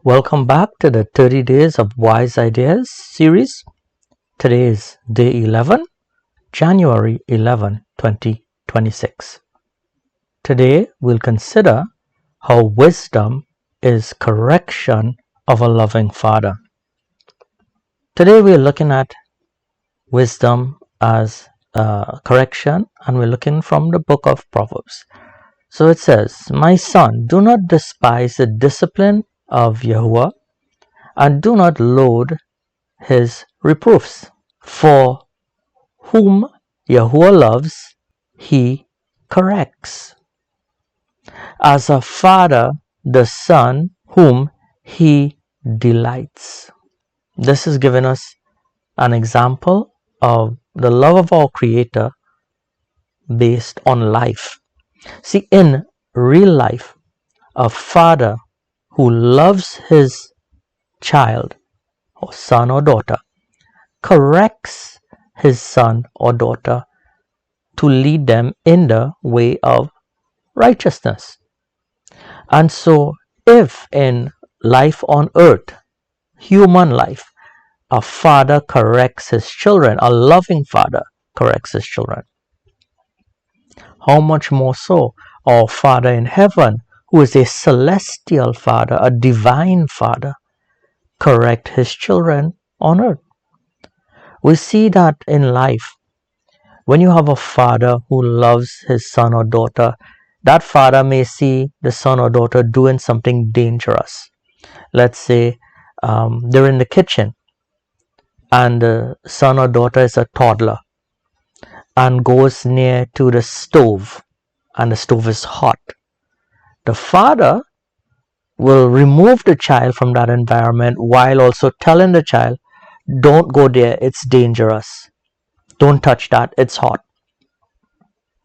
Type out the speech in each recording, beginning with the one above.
Welcome back to the 30 Days of Wise Ideas series. Today is day 11, January 11, 2026. Today we'll consider how wisdom is correction of a loving father. Today we're looking at wisdom as correction, and we're looking from the book of Proverbs. So it says, "My son, do not despise the discipline of Yahuwah, and do not loathe his reproofs. For whom Yahuwah loves, he corrects, as a father the son whom he delights." This is giving us an example of the love of our Creator based on life. See, in real life, a father who loves his child, or son or daughter, corrects his son or daughter to lead them in the way of righteousness. And so, if in life on earth, human life, a father corrects his children, a loving father corrects his children, how much more so our Father in heaven, who is a celestial father, a divine father, correct his children on earth. We see that in life, when you have a father who loves his son or daughter, that father may see the son or daughter doing something dangerous. Let's say they're in the kitchen and the son or daughter is a toddler and goes near to the stove, and the stove is hot. The father will remove the child from that environment while also telling the child, "Don't go there, it's dangerous. Don't touch that, it's hot."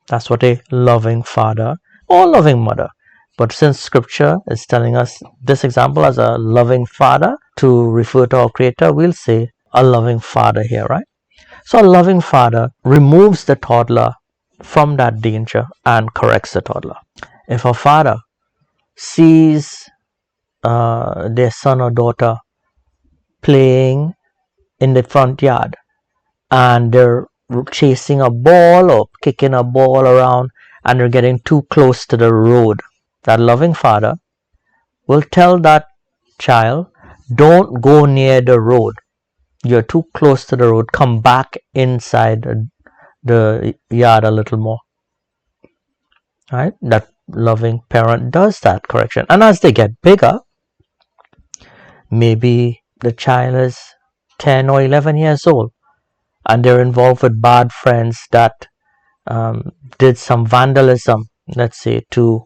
That's what a loving father or loving mother. But since scripture is telling us this example as a loving father to refer to our Creator, we'll say a loving father here, right? So a loving father removes the toddler from that danger and corrects the toddler. If a father sees their son or daughter playing in the front yard and they're chasing a ball or kicking a ball around and they're getting too close to the road, that loving father will tell that child, "Don't go near the road. You're too close to the road. Come back inside the yard a little more." Right? That loving parent does that correction. And as they get bigger, maybe the child is 10 or 11 years old and they're involved with bad friends that did some vandalism, let's say, to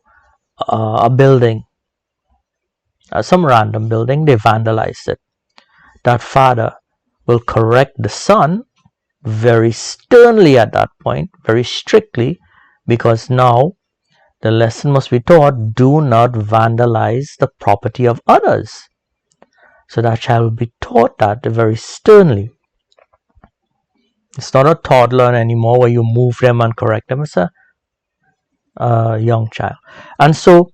a building, some random building, they vandalized it. That father will correct the son very sternly at that point, very strictly, because now the lesson must be taught: do not vandalize the property of others. So that child will be taught that very sternly. It's not a toddler anymore where you move them and correct them. It's a young child. And so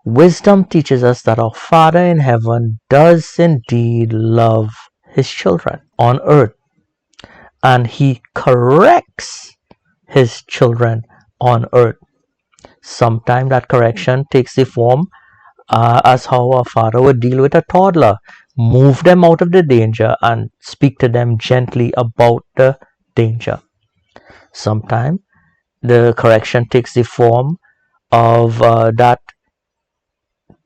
wisdom teaches us that our Father in heaven does indeed love his children on earth, and he corrects his children on earth. Sometimes that correction takes the form as how a father would deal with a toddler: move them out of the danger and speak to them gently about the danger. Sometimes the correction takes the form of that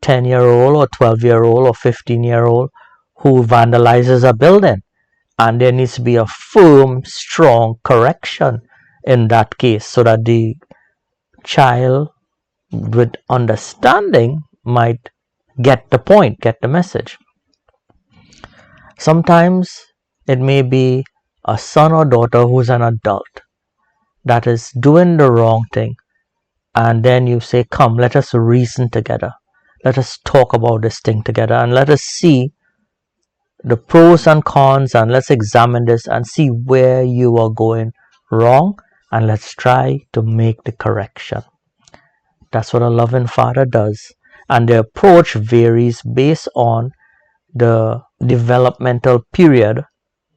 10-year-old or 12-year-old or 15-year-old who vandalizes a building, and there needs to be a firm, strong correction in that case so that the child with understanding might get the point, get the message. Sometimes it may be a son or daughter who's an adult that is doing the wrong thing, and then you say, "Come, let us reason together. Let us talk about this thing together, and let us see the pros and cons, and let's examine this and see where you are going wrong, and let's try to make the correction." That's what a loving father does. and the approach varies based on the developmental period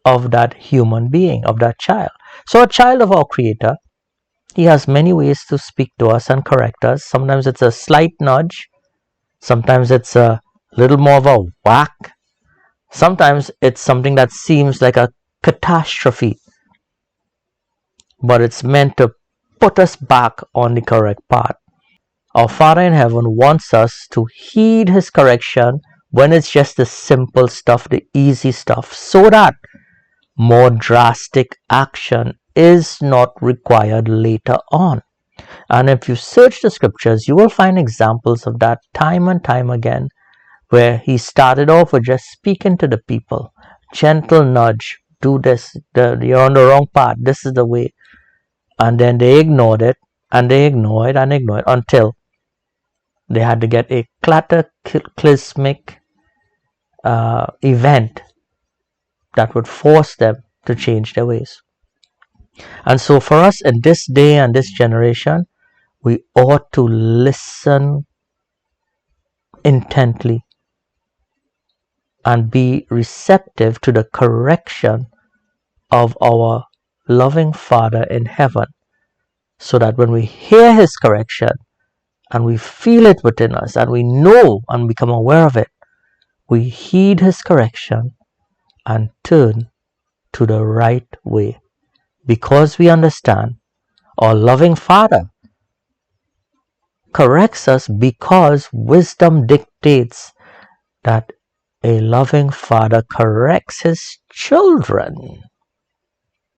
of that human being, of that child. So a child of our Creator, he has many ways to speak to us and correct us. Sometimes it's a slight nudge. Sometimes it's a little more of a whack. Sometimes it's something that seems like a catastrophe, but it's meant to put us back on the correct path. Our Father in heaven wants us to heed his correction when it's just the simple stuff, the easy stuff, so that more drastic action is not required later on. And if you search the scriptures, you will find examples of that time and time again, where he started off with just speaking to the people, gentle nudge, do this, you're on the wrong path, this is the way. And then they ignored it, and they ignored and ignored until they had to get a cataclysmic event that would force them to change their ways. And so for us in this day and this generation, we ought to listen intently and be receptive to the correction of our loving Father in heaven, so that when we hear his correction and we feel it within us and we know and become aware of it, we heed his correction and turn to the right way, because we understand our loving Father corrects us because wisdom dictates that a loving Father corrects his children.